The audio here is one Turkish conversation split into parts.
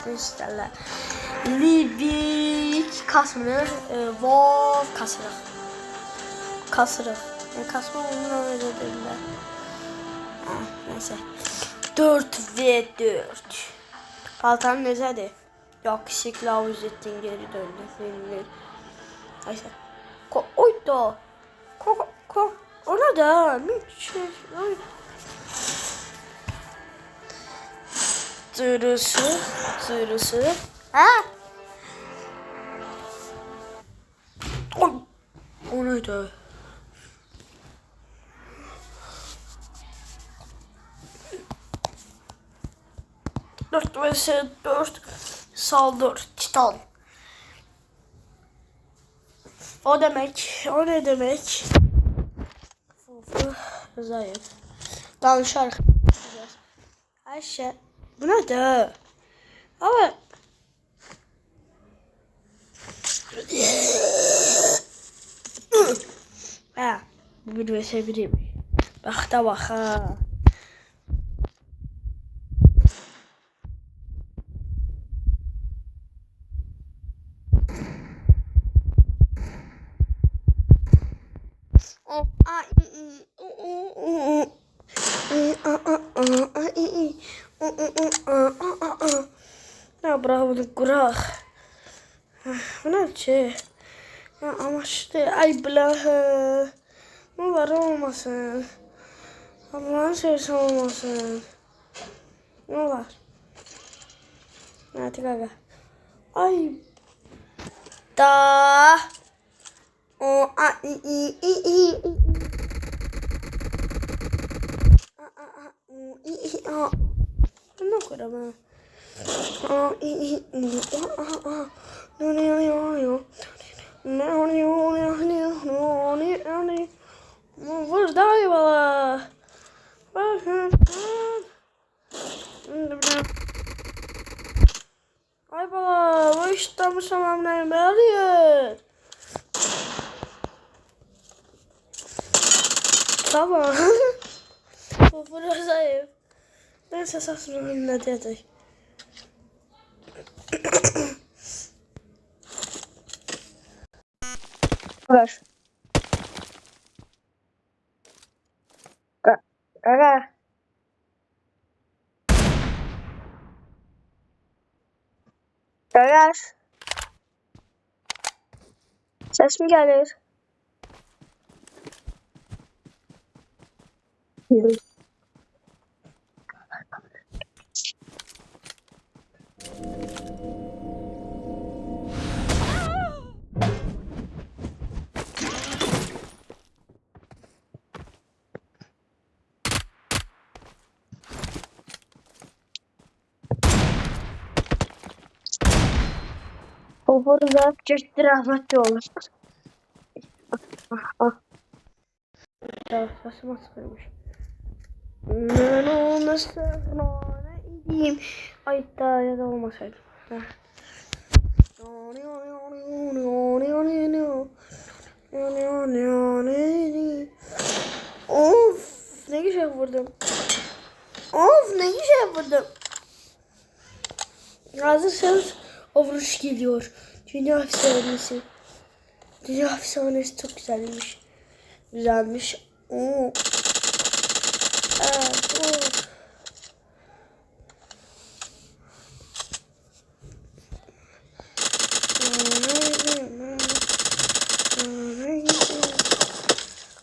kasmasını isterler. Libik kasmıyor. WoW kasırıq. Kasırıq. Yani kasma onunla öyle dediler. Neyse. 4v4. Paltanın necədir? Yakışıklı Avuzettin geri döndü. Neyse. Oydu. Orada. Tırısı. Ha? O neydi? 4 vs 4 saldır Titan. O ne demek? Fufu zayıf. Danışar. Her şey. Bu ne de? Ama ha, bu bir vs 1'im. Bak da bak ha. Ya bravo kurak. Bu ne ki? Ya ama işte ay bilahı. Ne var olmasın. Allah'ın sevgisi olmasın. Ne var? Hadi gaga. Ay. Da. O a i. Ne kadar ben? Buradayım valla. Ay baba, bu işte bu zamanlar bağırıyor. Tamam. Bu burası zayıf. Neyse sasını ne diyecek. Ver. Gaga. Gaga. Ses mi gelir? O burada çeşitli rahmetli olur. Ya saçma sıkılmış. Ben olmasa ne edeyim? Ay daha ya da olmasaydım. Of ne güzel vurdum. Hazırsanız o vuruş geliyor. Dünya efsanesi. Dünya efsanesi çok güzelmiş. Oo.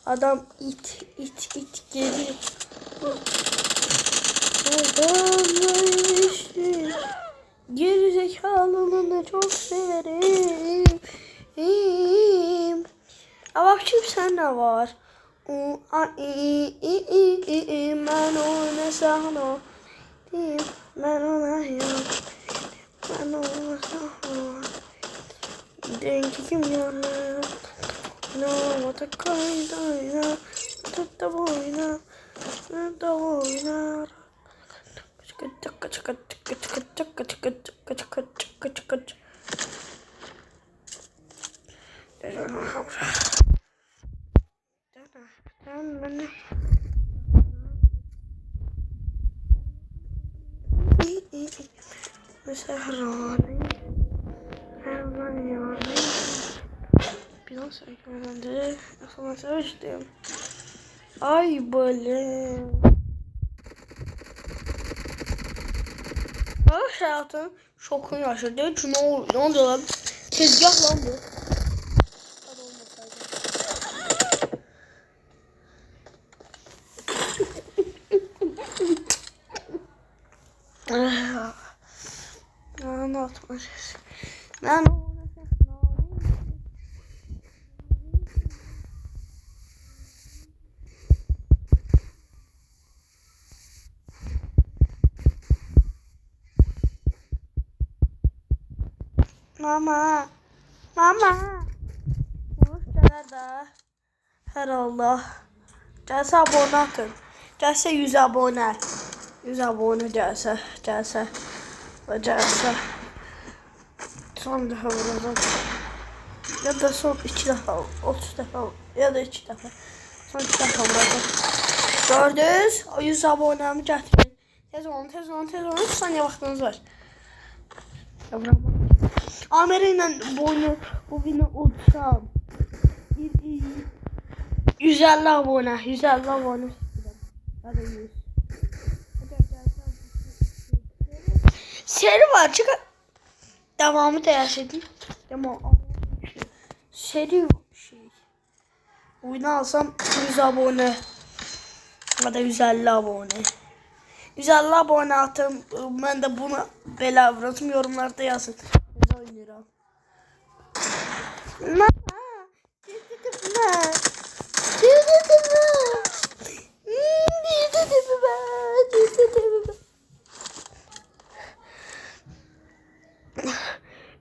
Adam it geliyor. Gerizekalılığını çok severim. Ama şimdi sen ne var? Ben ona sana ben ona yok. Ben ona sana denk kim yana no watakayda tutta boyna Sehrani. Yani. Biraz söylendi. Sonra söyledim. Ay böyle. Her hayatın şokunu yaşadı. Çünkü ne oldu lan? Tezgah lan bu. Hadi olmasaydı. Anlatmış. Ben Mama. Hoş geldin. Her Allah. Gelse abone atın. Gelse 100 abone. 100 abone gelse. Ve gelse. Son defa vuracağım. Ya da son 2 defa. 30 defa. Ya da 2 defa. Son 2 defa vuracağım. Gördünüz. 100 abonemi getirin. Tez olun. 3 saniye vaxtınız var. Amere ile bu beni uçsam. 150 abone. 150 abone. Hadi 100. Seri var. Çık. Devamı değiştirdim. Tamam. Seri şey. Oyunu alsam 100 abone. Ya da 150 abone. 150 abone atım. Ben de bunu belə vururum. Yorumlarda yazın. Ne oynayıram. Mama.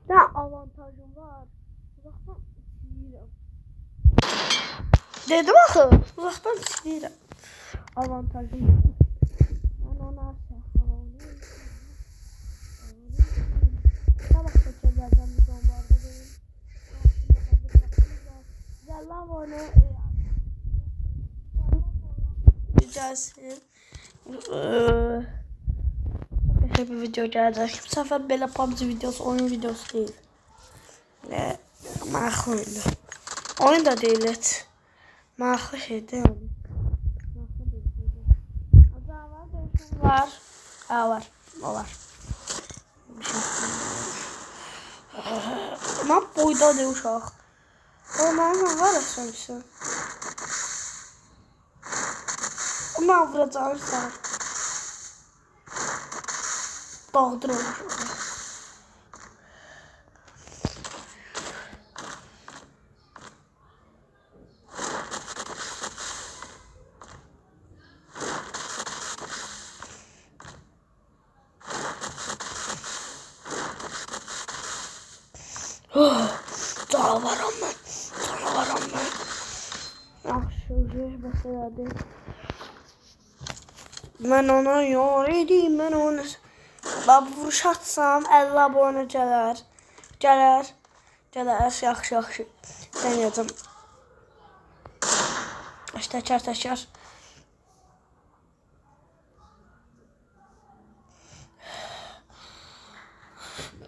Ne avantajım var. Uzaktan istəyirəm. Dedim axı. Uzaktan istəyirəm. Avantajım var. Ben ona səhvəliyim. Sabah seçəcəm videolarda deyim. Güzel abone. Gelsin. Çok bir video gelecek. Bu sefer belə PUBG videosu, oyun videosu değil. Ve maraqlı oyundu. Oyun da değil et. Maraqlı şey değil mi? Var. Var. O var. Map boyda değil uşaq. O mənim var sanki. Ama vuracağım sen. Dağdır olmuş. Canavarım ben. Yaxşı, mesela değil. Ben ona yor edeyim, ben ona... Ben vuruş atsam 50 abone gələr. Yaxşı. Deneyeceğim. İşte təkər.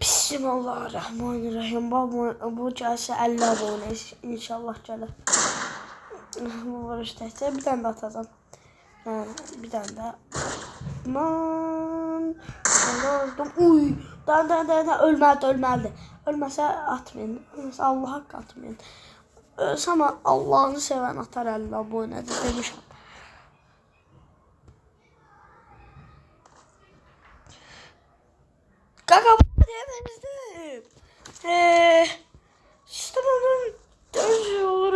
Bismillahirrahmanirrahim. Bu gəlsə 50 abone inşallah gələr. Bu vuruş təkcə bir dənə də atacağım. Bir dənə də. Aman. Uy. Da ölməlidir. Ölməsə atmayın. Ölməsə Allah haqqı atmayın. Ölsə ama Allah'ını sevən atar 50 abonədir demişəm. Kaka bu dememizdim. Sistemden dönüş olur.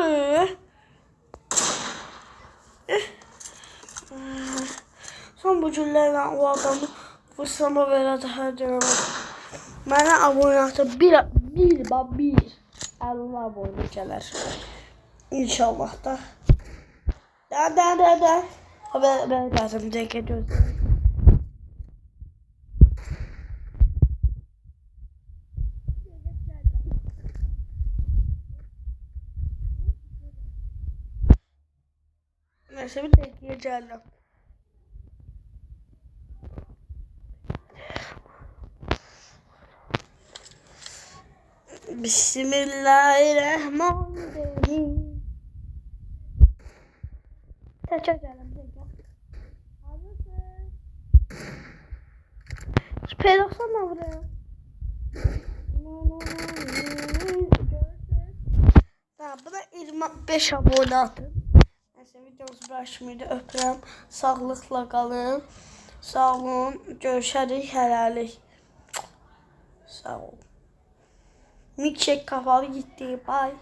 Son bu cümleyle o adamı vursama verədə hər cənə. Mənə abone atır bir 50 abone gələr. İnşallah da. Da. Ben lazım dəqiqə gözləyim. Neyse bir dəqiqə gəldim. Bismillahirrahmanirrahim. Tekrar edelim. Hazırsın. Süper olsana buraya. Tamam, buna 25 abone atın. Neyse, videomuz başlaydı. Öpürəm. Sağlıkla qalın. Sağ olun. Görüşərik. Hələlik. Sağ olun. Milkshake kafalı gitti. Bye.